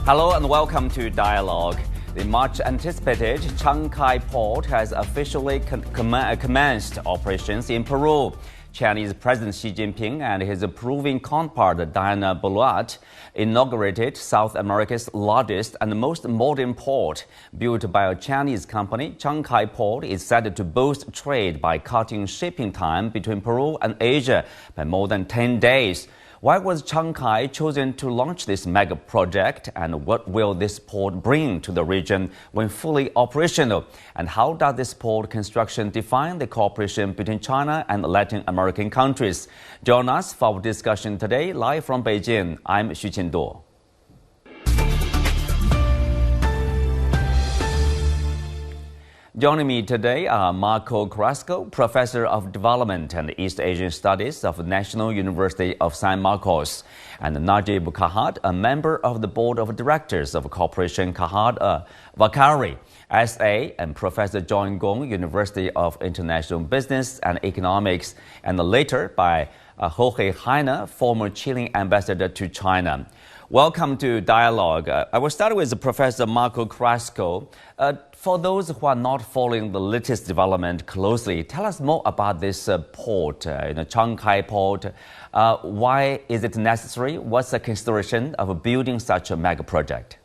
Hello and welcome to Dialogue. The much anticipated Chancay Port has officially commenced operations in Peru. Chinese President Xi Jinping and his Peruvian counterpart Dina Boluarte inaugurated South America's largest and most modern port. Built by a Chinese company, Chancay Port is set to boost trade by cutting shipping time between Peru and Asia by more than 10 days. Why was Chancay chosen to launch this mega project, and what will this port bring to the region when fully operational? And how does this port construction define the cooperation between China and Latin American countries? Join us for our discussion today, live from Beijing. I'm Xu Qinduo. Joining me today are Marco Carrasco, Professor of Development and East Asian Studies of the National University of San Marcos, and Najib Kahad, a member of the Board of Directors of Corporation Kahad Vakari, SA, and Professor John Gong, University of International Business and Economics, and later by Jorge Heine, former Chilean ambassador to China. Welcome to Dialogue. I will start with Professor Marco Carrasco. For those who are not following the latest development closely, tell us more about this port, Chancay Port. Why is it necessary? What's the consideration of building such a mega project?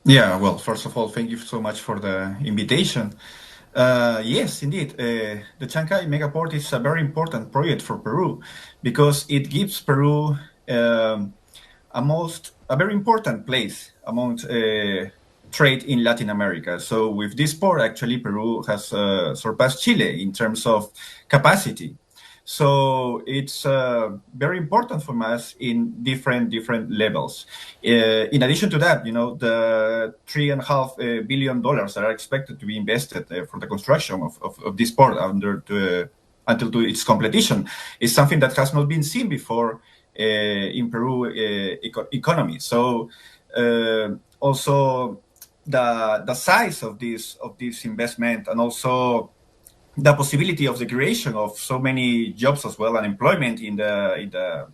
Yeah, well, first of all, thank you so much for the invitation. Yes, indeed. The Chancay Megaport is a very important project for Peru because it gives Peru a very important place among trade in Latin America. So with this port, actually, Peru has surpassed Chile in terms of capacity. So it's very important for us in different levels. In addition to that, the $3.5 billion that are expected to be invested for the construction of this port until its completion is something that has not been seen before in Peru economy. So also the size of this investment, and also the possibility of the creation of so many jobs as well and employment in the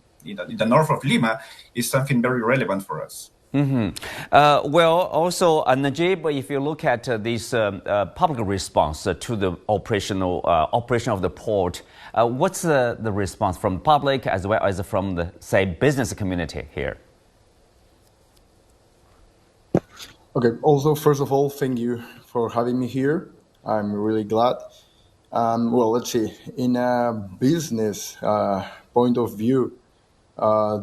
north of Lima is something very relevant for us. Mm-hmm. Well, also, Najib, if you look at this public response to the operation of the port, what's the response from the public as well as from the, say, business community here? Okay, also, first of all, thank you for having me here. I'm really glad. Well, let's see, in a business point of view,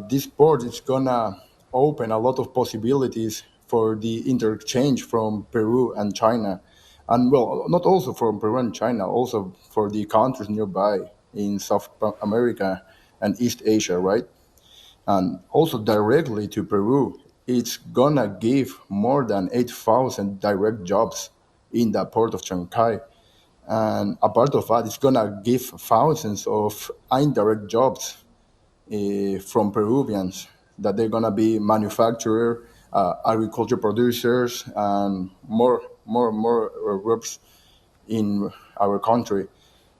this port is gonna open a lot of possibilities for the interchange from Peru and China. And well, not also from Peru and China, also for the countries nearby in South America and East Asia, right? And also directly to Peru, it's gonna give more than 8,000 direct jobs in the port of Chancay. And a part of that, it's gonna give thousands of indirect jobs from Peruvians that they're gonna be manufacturers, agriculture producers, and more groups in our country.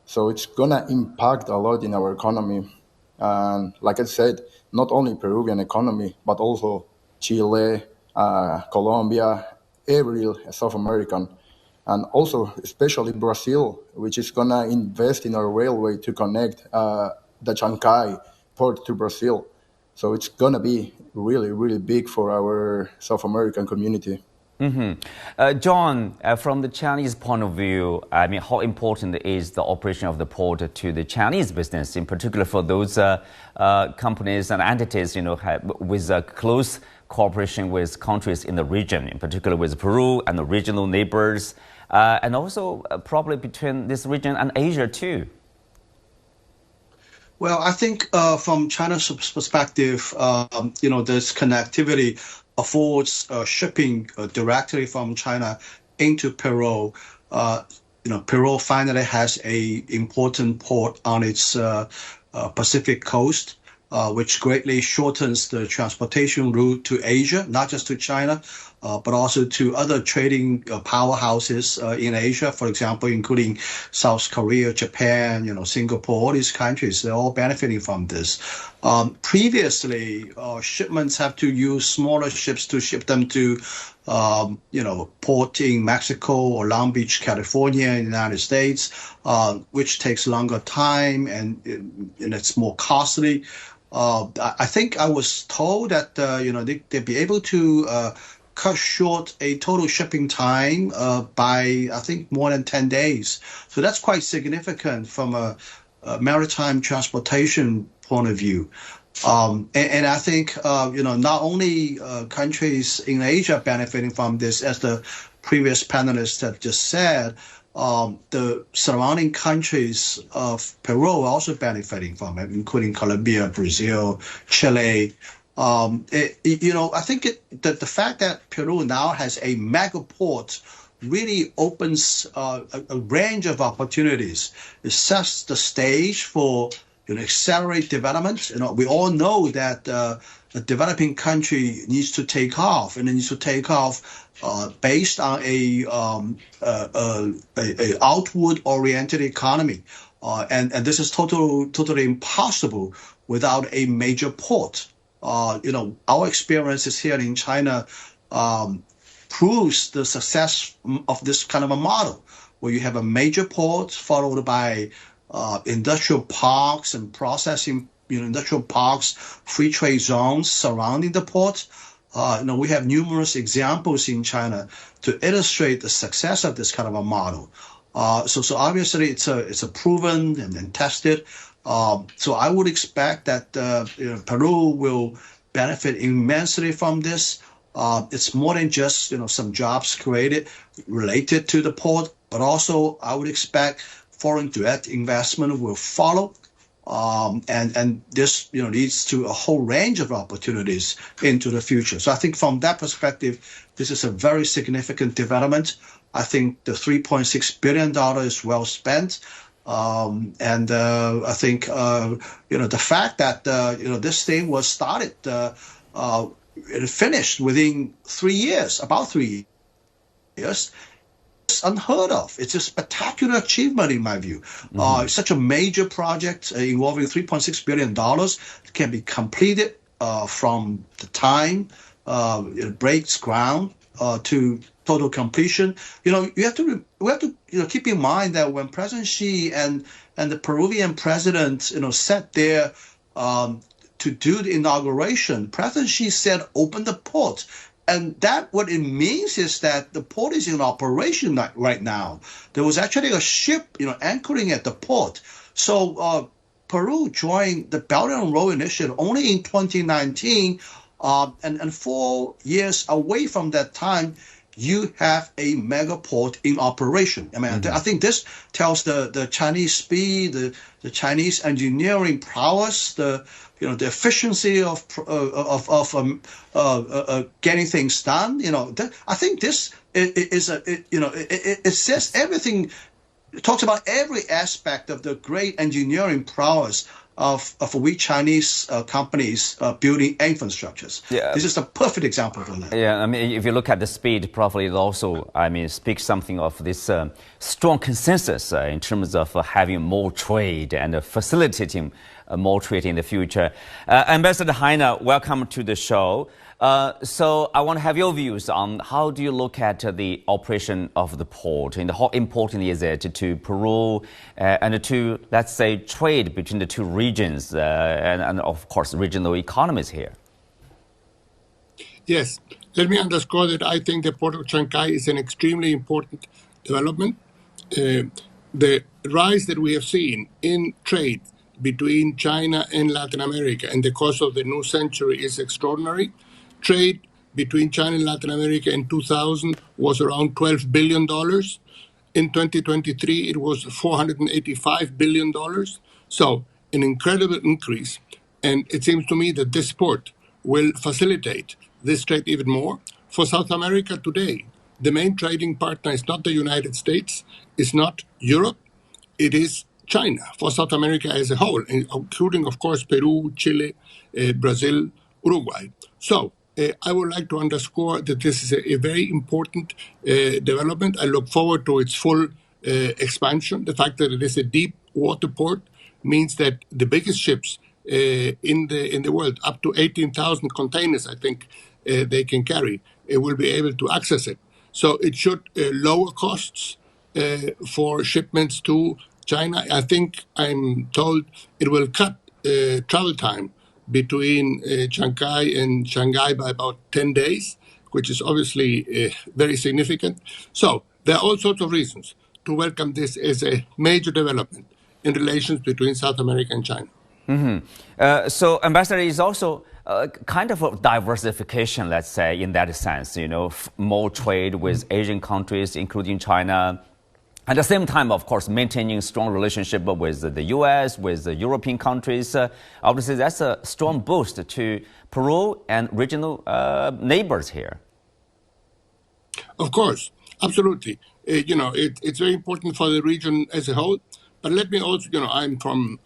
So it's gonna impact a lot in our economy. And like I said, not only Peruvian economy, but also Chile, Colombia, every South American. And also, especially Brazil, which is going to invest in our railway to connect the Chancay port to Brazil. So it's going to be really, really big for our South American community. Mm-hmm. John, from the Chinese point of view, I mean, how important is the operation of the port to the Chinese business, in particular for those companies and entities, with close cooperation with countries in the region, in particular with Peru and the regional neighbors, and also probably between this region and Asia too? Well, I think from China's perspective, this connectivity affords shipping directly from China into Peru. Peru finally has an important port on its Pacific coast, which greatly shortens the transportation route to Asia, not just to China, but also to other trading powerhouses in Asia, for example, including South Korea, Japan, Singapore, all these countries. They're all benefiting from this. Previously, shipments have to use smaller ships to ship them to port in Mexico or Long Beach, California, in the United States, which takes longer time and it's more costly. I think I was told that they'd be able to cut short a total shipping time by, I think, more than 10 days. So that's quite significant from a maritime transportation point of view. And I think, not only countries in Asia benefiting from this, as the previous panelists have just said, the surrounding countries of Peru are also benefiting from it, including Colombia, Brazil, Chile. I think that the fact that Peru now has a mega port really opens a range of opportunities. It sets the stage for accelerate development. We all know that a developing country needs to take off, and it needs to take off based on a outward-oriented economy, and this is totally impossible without a major port. Our experiences here in China proves the success of this kind of a model, where you have a major port followed by industrial parks and processing, industrial parks, free trade zones surrounding the port. We have numerous examples in China to illustrate the success of this kind of a model. So obviously it's a proven and tested. So I would expect that Peru will benefit immensely from this. It's more than just some jobs created related to the port, but also I would expect foreign direct investment will follow, and this leads to a whole range of opportunities into the future. So I think from that perspective, this is a very significant development. I think the $3.6 billion is well spent, and I think the fact that this thing was started, it finished within 3 years, about 3 years. It's unheard of. It's a spectacular achievement in my view. Such a major project involving $3.6 billion can be completed from the time it breaks ground to total completion. We have to keep in mind that when President Xi and the Peruvian president sat there to do the inauguration, President Xi said, "Open the port." And that what it means is that the port is in operation right now. There was actually a ship, anchoring at the port. So Peru joined the Belt and Road Initiative only in 2019, and 4 years away from that time, you have a mega port in operation. I mean, I think this tells the Chinese speed, the Chinese engineering prowess, the efficiency of getting things done. I think this it says everything. It talks about every aspect of the great engineering prowess of we Chinese companies building infrastructures. Yeah. This is a perfect example of that. Yeah, I mean, if you look at the speed, probably it also, speaks something of this strong consensus in terms of having more trade and facilitating more trade in the future. Ambassador Heine, welcome to the show. So I want to have your views on how do you look at the operation of the port and how important is it to Peru and to, let's say, trade between the two regions and of course, regional economies here? Yes, let me underscore that I think the port of Chancay is an extremely important development. The rise that we have seen in trade between China and Latin America in the course of the new century is extraordinary. Trade between China and Latin America in 2000 was around $12 billion. In 2023, it was $485 billion. So an incredible increase. And it seems to me that this port will facilitate this trade even more. For South America today, the main trading partner is not the United States, it's not Europe, it is China for South America as a whole, including, of course, Peru, Chile, Brazil, Uruguay. So I would like to underscore that this is a very important development. I look forward to its full expansion. The fact that it is a deep water port means that the biggest ships in the world, up to 18,000 containers, I think they can carry, will be able to access it. So it should lower costs for shipments to China. I think I'm told it will cut travel time between Chancay and Shanghai by about 10 days, which is obviously very significant. So there are all sorts of reasons to welcome this as a major development in relations between South America and China. So, Ambassador, is also kind of a diversification, let's say, in that sense, more trade with Asian countries, including China. At the same time, of course, maintaining strong relationship with the U.S., with the European countries. Obviously, that's a strong boost to Peru and regional neighbors here. Of course, absolutely. It's very important for the region as a whole. But let me also, I'm from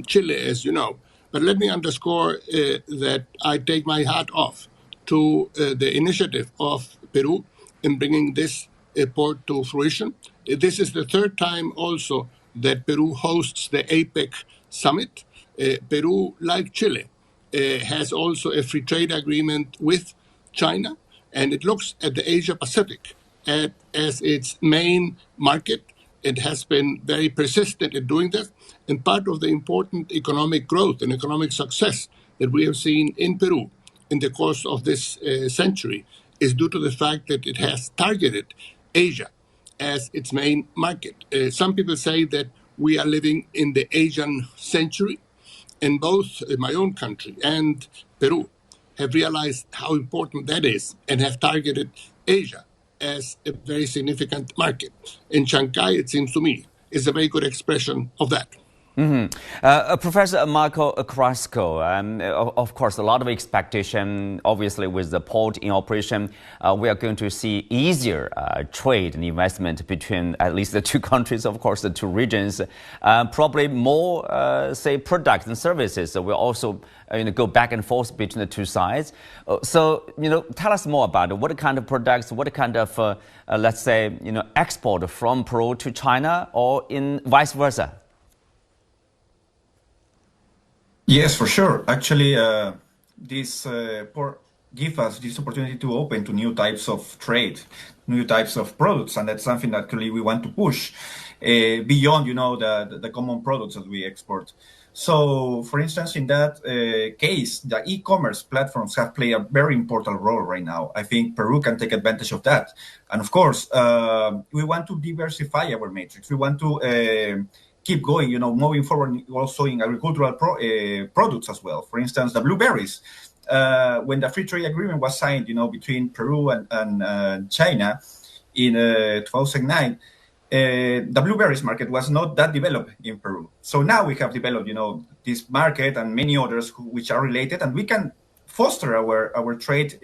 Chile, as you know. But let me underscore that I take my hat off to the initiative of Peru in bringing this port to fruition. This is the third time also that Peru hosts the APEC summit. Peru, like Chile, has also a free trade agreement with China, and it looks at the Asia Pacific as its main market. It has been very persistent in doing that, and part of the important economic growth and economic success that we have seen in Peru in the course of this century is due to the fact that it has targeted Asia as its main market. Some people say that we are living in the Asian century, and both my own country and Peru have realized how important that is and have targeted Asia as a very significant market. And Shanghai, it seems to me, is a very good expression of that. Professor Marco Carrasco, of course, a lot of expectation, obviously, with the port in operation. We are going to see easier trade and investment between at least the two countries, of course, the two regions. Probably more, say, products and services will also go back and forth between the two sides. So, tell us more about it. What kind of products, what kind of, let's say, export from Peru to China or in vice versa? Yes, for sure. Actually, this port gives us this opportunity to open to new types of trade, new types of products, and that's something that actually we want to push beyond, the common products that we export. So, for instance, in that case, the e-commerce platforms have played a very important role right now. I think Peru can take advantage of that. And of course, we want to diversify our matrix. We want to keep going, moving forward also in agricultural products as well. For instance, the blueberries. When the free trade agreement was signed, between Peru and China in 2009, the blueberries market was not that developed in Peru. So now we have developed, this market and many others which are related, and we can foster our trade,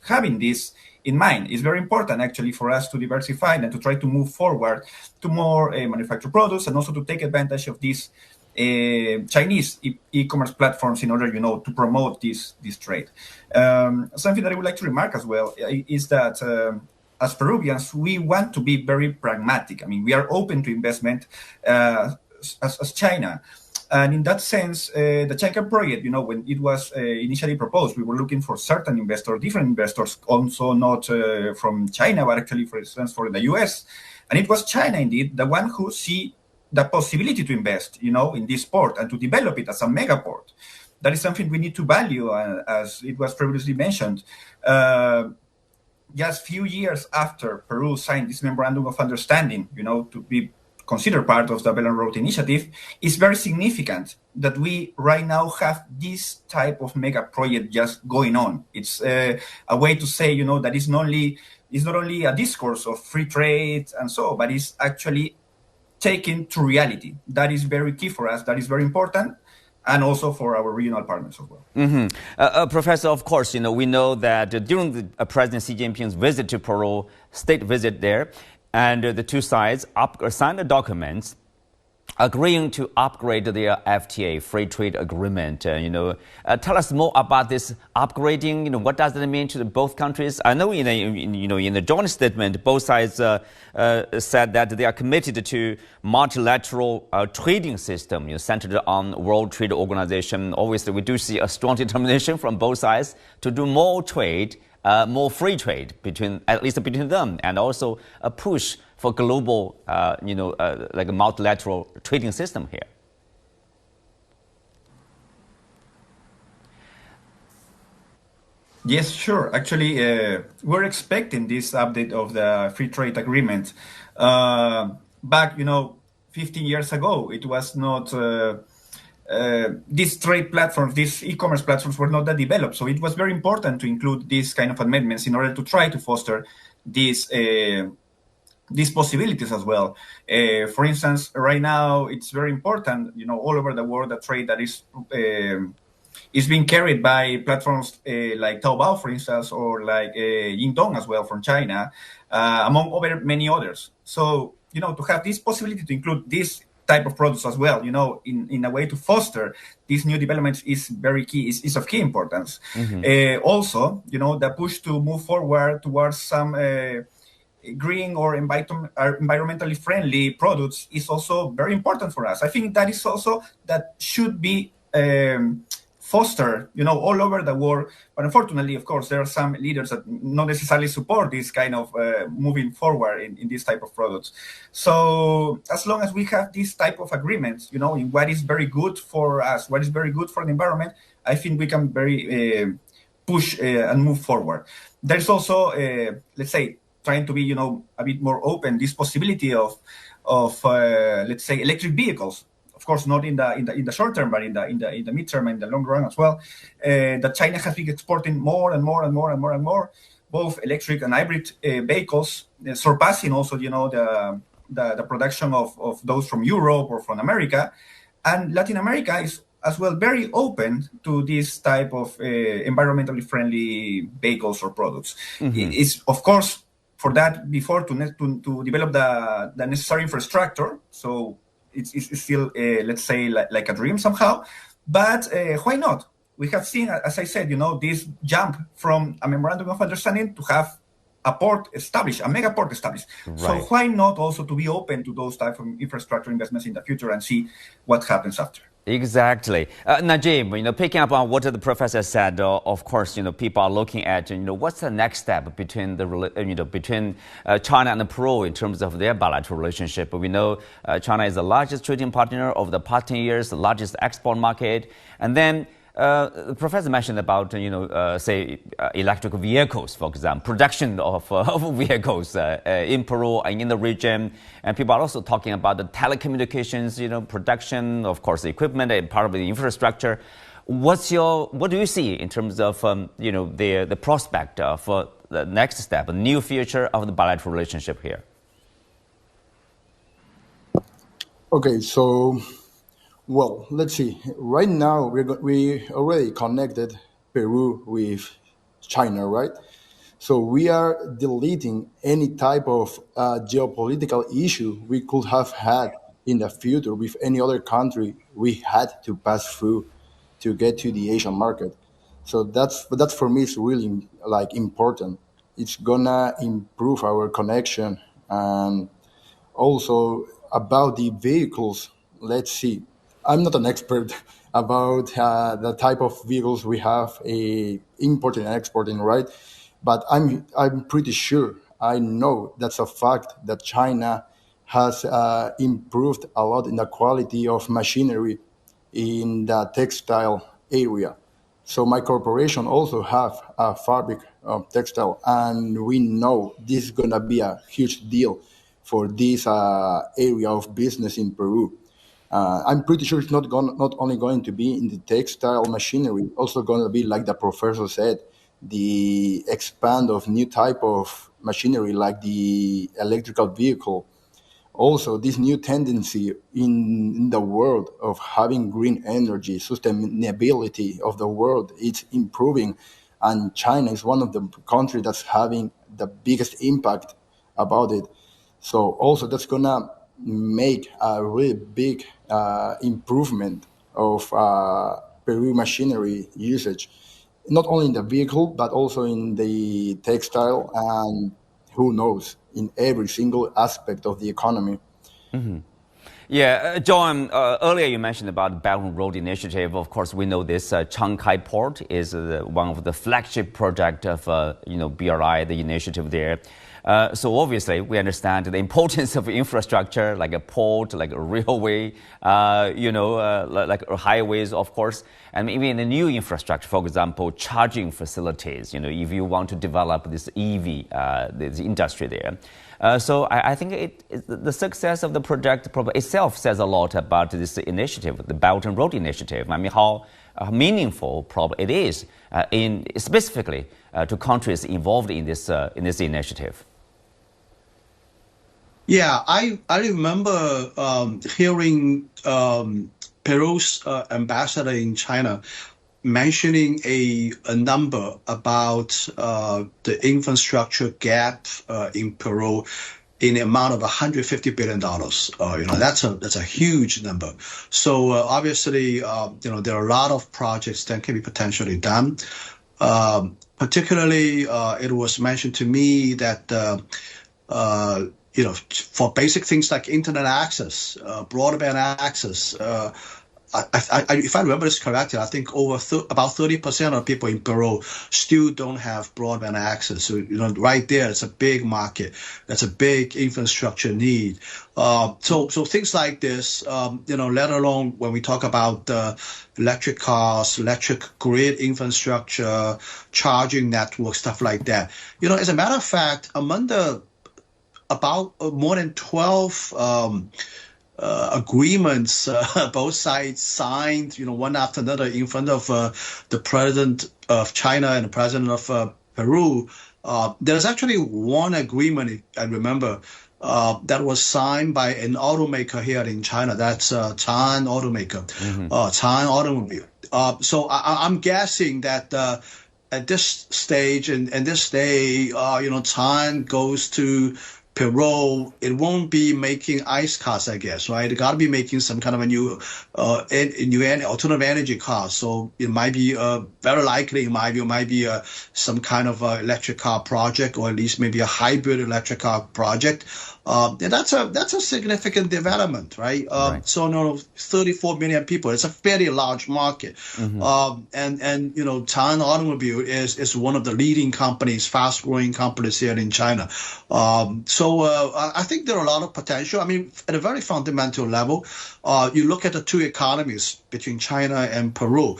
having this in mind. It's very important actually for us to diversify and to try to move forward to more manufactured products, and also to take advantage of these Chinese e-commerce platforms in order, to promote this trade. Something that I would like to remark as well is that as Peruvians, we want to be very pragmatic. I mean, we are open to investment as China. And in that sense, the Chancay project, when it was initially proposed, we were looking for certain investors, different investors, also not from China, but actually, for instance, for the US. And it was China, indeed, the one who see the possibility to invest, in this port and to develop it as a mega port. That is something we need to value, as it was previously mentioned. Just few years after Peru signed this memorandum of understanding, to be considered part of the Belt and Road Initiative, it's very significant that we right now have this type of mega project just going on. It's a way to say, that it's not only a discourse of free trade and so, but it's actually taken to reality. That is very key for us. That is very important. And also for our regional partners as well. Professor, of course, we know that during the President Xi Jinping's visit to Peru, state visit there, and the two sides signed the documents agreeing to upgrade their FTA, free trade agreement. Tell us more about this upgrading. What does it mean to both countries? I know in the joint statement, both sides said that they are committed to multilateral trading system, centered on World Trade Organization. Obviously, we do see a strong determination from both sides to do more trade, more free trade at least between them, and also a push for global, like a multilateral trading system here. Yes, sure. Actually, we're expecting this update of the free trade agreement. Back, 15 years ago, it was not. These trade platforms, these e-commerce platforms were not that developed. So it was very important to include these kind of amendments in order to try to foster these possibilities as well. For instance, right now it's very important, all over the world, the trade that is being carried by platforms like Taobao, for instance, or like Yingdong as well from China, among many others. So, to have this possibility to include this type of products as well, in a way to foster these new developments is very key, is of key importance. Also, the push to move forward towards some green or environmentally friendly products is also very important for us. I think that should be fostered, all over the world. But unfortunately, of course, there are some leaders that not necessarily support this kind of moving forward in this type of products. So as long as we have this type of agreements, in what is very good for us, what is very good for the environment, I think we can very push and move forward. There's also, let's say, trying to be, a bit more open, this possibility of let's say, electric vehicles. Of course, not in the short term, but in the midterm and the long run as well. That China has been exporting more and more, both electric and hybrid vehicles, surpassing also, the production of those from Europe or from America. And Latin America is as well very open to this type of environmentally friendly vehicles or products. It's, of course, for that, before to develop the necessary infrastructure. So it's still, let's say, like a dream somehow. But why not? We have seen, as I said, this jump from a memorandum of understanding to have a port established, a mega port established. Right. So why not also to be open to those type of infrastructure investments in the future and see what happens after? Exactly. Najib, picking up on what the professor said, of course, people are looking at, what's the next step between between China and Peru in terms of their bilateral relationship. We know China is the largest trading partner of the past 10 years, the largest export market. And then the professor mentioned about, say, electric vehicles, for example, production of vehicles in Peru and in the region. And people are also talking about the telecommunications, production, of course, the equipment and part of the infrastructure. What do you see in terms of, the prospect for the next step, a new future of the bilateral relationship here? Okay, so... Well, let's see. Right now, we already connected Peru with China, right? So we are deleting any type of geopolitical issue we could have had in the future with any other country we had to pass through to get to the Asian market. So that's for me is really important. It's gonna improve our connection, and also about the vehicles. Let's see. I'm not an expert about the type of vehicles we have importing and exporting, right? But I'm pretty sure, I know that's a fact, that China has improved a lot in the quality of machinery in the textile area. So my corporation also have a fabric of textile, and we know this is gonna be a huge deal for this area of business in Peru. I'm pretty sure it's not only going to be in the textile machinery, also going to be, like the professor said, the expand of new type of machinery like the electrical vehicle. Also, this new tendency in the world of having green energy, sustainability of the world, it's improving. And China is one of the countries that's having the biggest impact about it. So also that's gonna make a really big improvement of Peru machinery usage, not only in the vehicle, but also in the textile and who knows, in every single aspect of the economy. Yeah, John, earlier you mentioned about the Belt and Road Initiative. Of course, we know this Chancay Port is one of the flagship project of, BRI, the initiative there. So obviously, we understand the importance of infrastructure, like a port, like a railway, like highways, of course, and even the new infrastructure, for example, charging facilities, if you want to develop this EV, this industry there. So I think the success of the project itself says a lot about this initiative, the Belt and Road Initiative. I mean, how meaningful it is specifically to countries involved in this initiative. Yeah, I remember hearing Peru's ambassador in China mentioning a number about the infrastructure gap in Peru in the amount of $150 billion. That's a huge number. So obviously, there are a lot of projects that can be potentially done. Particularly, it was mentioned to me that for basic things like internet access, broadband access. If I remember this correctly, I think about 30% of people in Peru still don't have broadband access. So, right there, it's a big market. That's a big infrastructure need. So things like this, let alone when we talk about electric cars, electric grid infrastructure, charging networks, stuff like that. As a matter of fact, among about more than 12 agreements both sides signed, one after another in front of the president of China and the president of Peru. There's actually one agreement, I remember, that was signed by an automaker here in China. That's China automaker, China Automobile. So I'm guessing that at this stage and this day, China goes to Peru, it won't be making ICE cars, I guess, right? It got to be making some kind of a new alternative energy car. So it might be very likely, in my view, it might be some kind of electric car project, or at least maybe a hybrid electric car project. And that's a significant development, right? Right. So 34 million people. It's a fairly large market. And China Automobile is one of the leading companies, fast growing companies here in China. So I think there are a lot of potential. I mean, at a very fundamental level, you look at the two economies between China and Peru.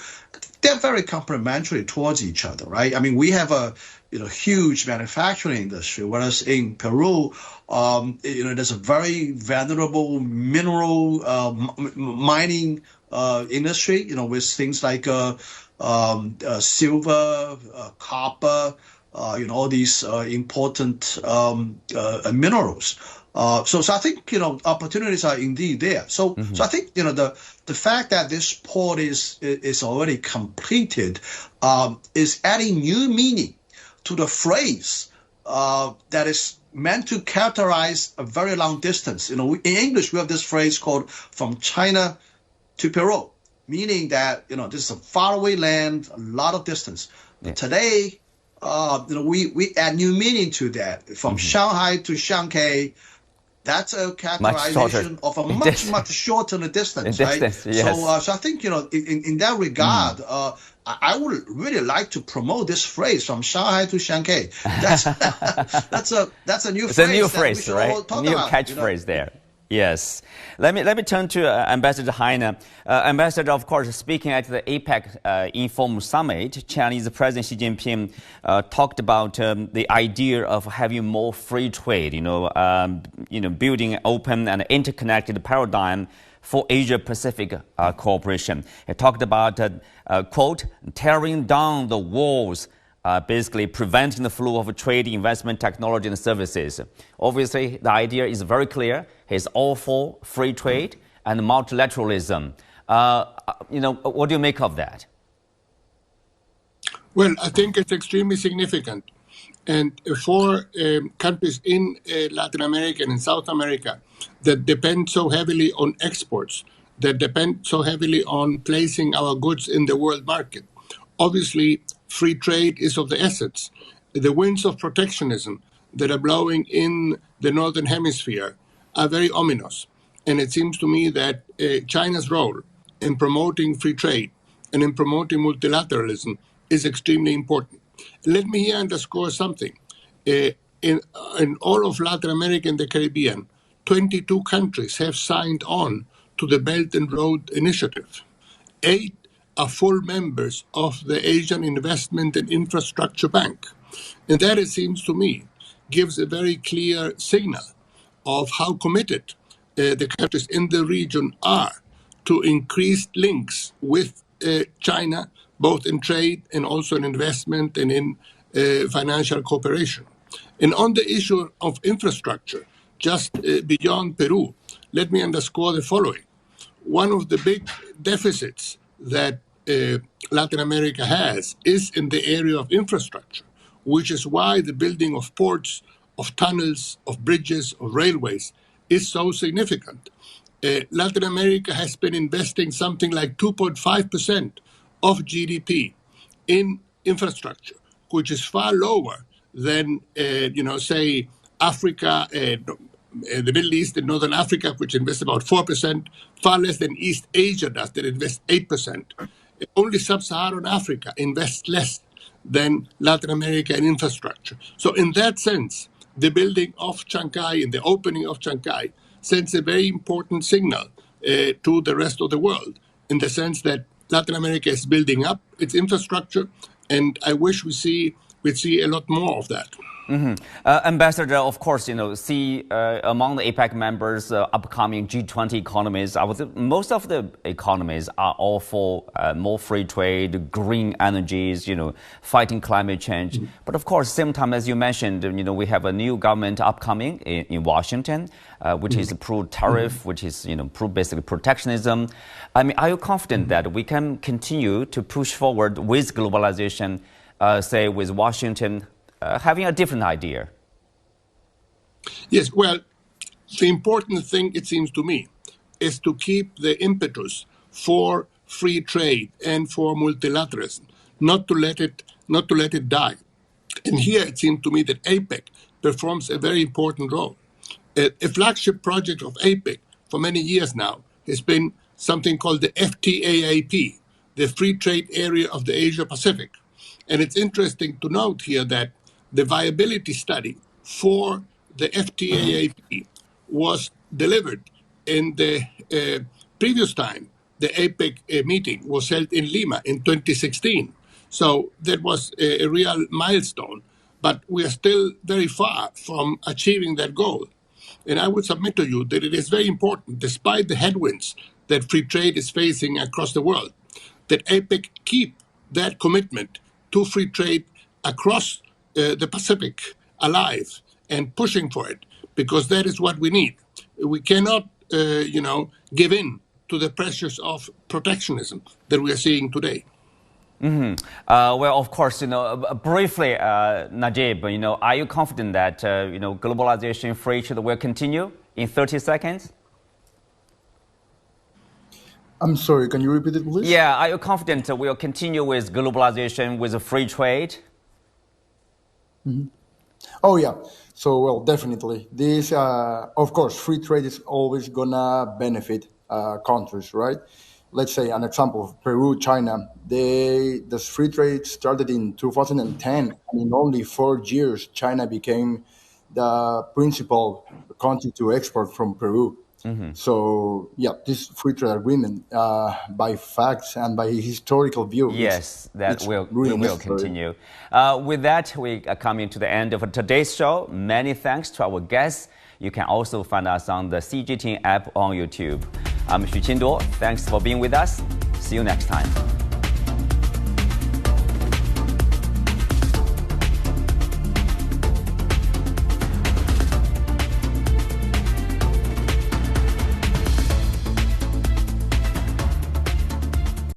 They're very complementary towards each other, right? I mean, we have a huge manufacturing industry, whereas in Peru, there's a very venerable mineral mining industry, with things like silver, copper, all these important minerals. So I think, opportunities are indeed there. So I think, the fact that this port is already completed is adding new meaning to the phrase that is meant to characterize a very long distance. In English, we have this phrase called "from China to Peru," meaning that this is a faraway land, a lot of distance. Yeah. But today, we add new meaning to that. From Shanghai to Shanghai, that's a characterization of a much shorter distance, right? Yes. So I think in that regard, I would really like to promote this phrase "from Shanghai to Shanghai." That's a new phrase. It's a new phrase, right? New catchphrase there. Yes. Let me turn to Ambassador Heine. Ambassador, of course, speaking at the APEC Informal Summit, Chinese President Xi Jinping talked about the idea of having more free trade. Building an open and interconnected paradigm for Asia-Pacific cooperation. He talked about, quote, tearing down the walls, basically preventing the flow of trade, investment, technology, and services. Obviously, the idea is very clear. He's all for free trade and multilateralism. What do you make of that? Well, I think it's extremely significant. And for countries in Latin America and in South America that depend so heavily on exports, that depend so heavily on placing our goods in the world market, obviously free trade is of the essence. The winds of protectionism that are blowing in the Northern Hemisphere are very ominous. And it seems to me that China's role in promoting free trade and in promoting multilateralism is extremely important. Let me here underscore something. In all of Latin America and the Caribbean, 22 countries have signed on to the Belt and Road Initiative. 8 are full members of the Asian Investment and Infrastructure Bank. And that, it seems to me, gives a very clear signal of how committed the countries in the region are to increased links with China, both in trade and also in investment and in financial cooperation. And on the issue of infrastructure, just beyond Peru, let me underscore the following. One of the big deficits that Latin America has is in the area of infrastructure, which is why the building of ports, of tunnels, of bridges, of railways is so significant. Latin America has been investing something like 2.5% of GDP in infrastructure, which is far lower than, say, Africa, the Middle East and Northern Africa, which invest about 4%, far less than East Asia does, that invests 8%. Only Sub-Saharan Africa invests less than Latin America in infrastructure. So in that sense, the building of Chancay and the opening of Chancay sends a very important signal to the rest of the world, in the sense that Latin America is building up its infrastructure, and I wish we'd see a lot more of that. Ambassador, of course, see among the APEC members, upcoming G20 economies, most of the economies are all for more free trade, green energies, fighting climate change. But of course, same time, as you mentioned, we have a new government upcoming in Washington, which is pro-tariff, which is, basically protectionism. I mean, are you confident that we can continue to push forward with globalization, say, with Washington having a different idea? Yes, well, the important thing, it seems to me, is to keep the impetus for free trade and for multilateralism, not to let it die. And here it seems to me that APEC performs a very important role. A flagship project of APEC for many years now has been something called the FTAAP, the Free Trade Area of the Asia Pacific. And it's interesting to note here that the viability study for the FTAAP was delivered in the previous time the APEC meeting was held in Lima in 2016. So that was a real milestone, but we are still very far from achieving that goal. And I would submit to you that it is very important, despite the headwinds that free trade is facing across the world, that APEC keep that commitment to free trade across the Pacific alive and pushing for it, because that is what we need. We cannot, give in to the pressures of protectionism that we are seeing today. Well, of course, briefly, Najib, are you confident that, globalization, free trade will continue in 30 seconds? I'm sorry, can you repeat it, please? Yeah, are you confident we'll continue with globalization, with free trade? Oh, yeah. So, well, definitely. This, of course, free trade is always going to benefit countries, right? Let's say an example of Peru, China. The free trade started in 2010, and in only 4 years, China became the principal country to export from Peru. So, yeah, this free trade agreement, by facts and by historical view, yes, that will continue. With that, we are coming to the end of today's show. Many thanks to our guests. You can also find us on the CGTN app on YouTube. I'm Xu Qinduo. Thanks for being with us. See you next time.